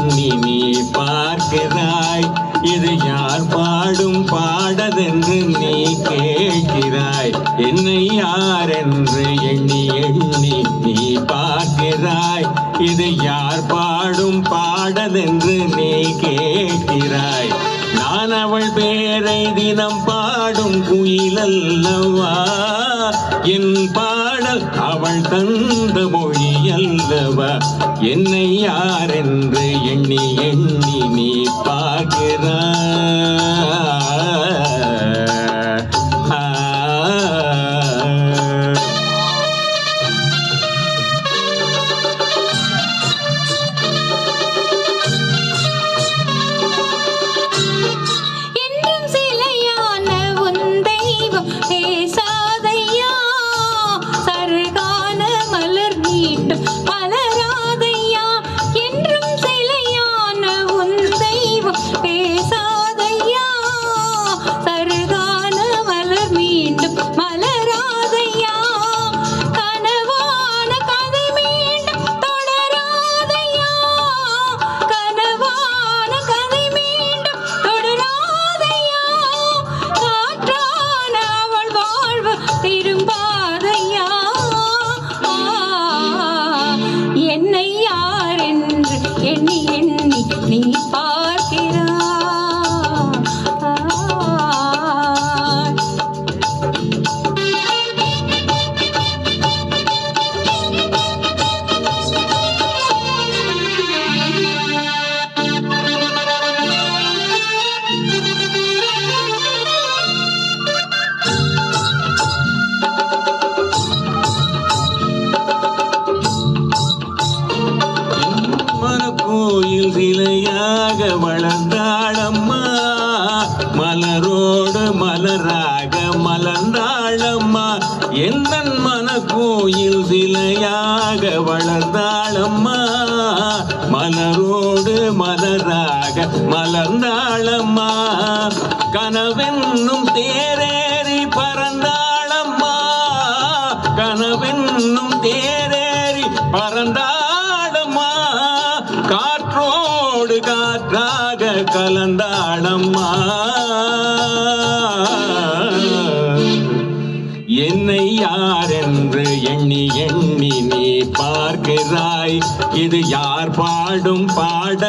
எண்ணி நீ பார்க்கிறாய். இது யார் பாடும் பாடதென்று நீ கேட்கிறாய். என்னை யார் என்று எண்ணி எண்ணி நீ பார்க்கிறாய். இது யார் பாடும் பாடதென்று நீ கேட்கிறாய். நான் அவள் பேரை தினம் பாடும் குயிலல்லவா, என் பாடல் அவள் தந்த மொழி அல்லவா. என்னை யார் என்று எண்ணி எண்ணி நீ பார்க்கிறாய். என்னை யார் என்று எண்ணி எண்ணி நீ பார்க்கிறாய். கோயில் சிலையாக வளர்ந்தாளம்மா, மலரோடு மலராக மலர்ந்தாளம்மா. எந்த மன கோயில் சிலையாக வளர்ந்தாளம்மா, மலரோடு மலராக மலர்ந்தாளம்மா. கனவென்னும் தேரேறி பறந்தாளம்மா, கனவென்னும் தேரேறி பறந்தாளம்மா. காற்றோடு காற்றாக கலந்தாளம்மா. என்னை யார் என்று எண்ணி எண்ணி நீ பார்க்கிறாய். இது யார் பாடும் பாட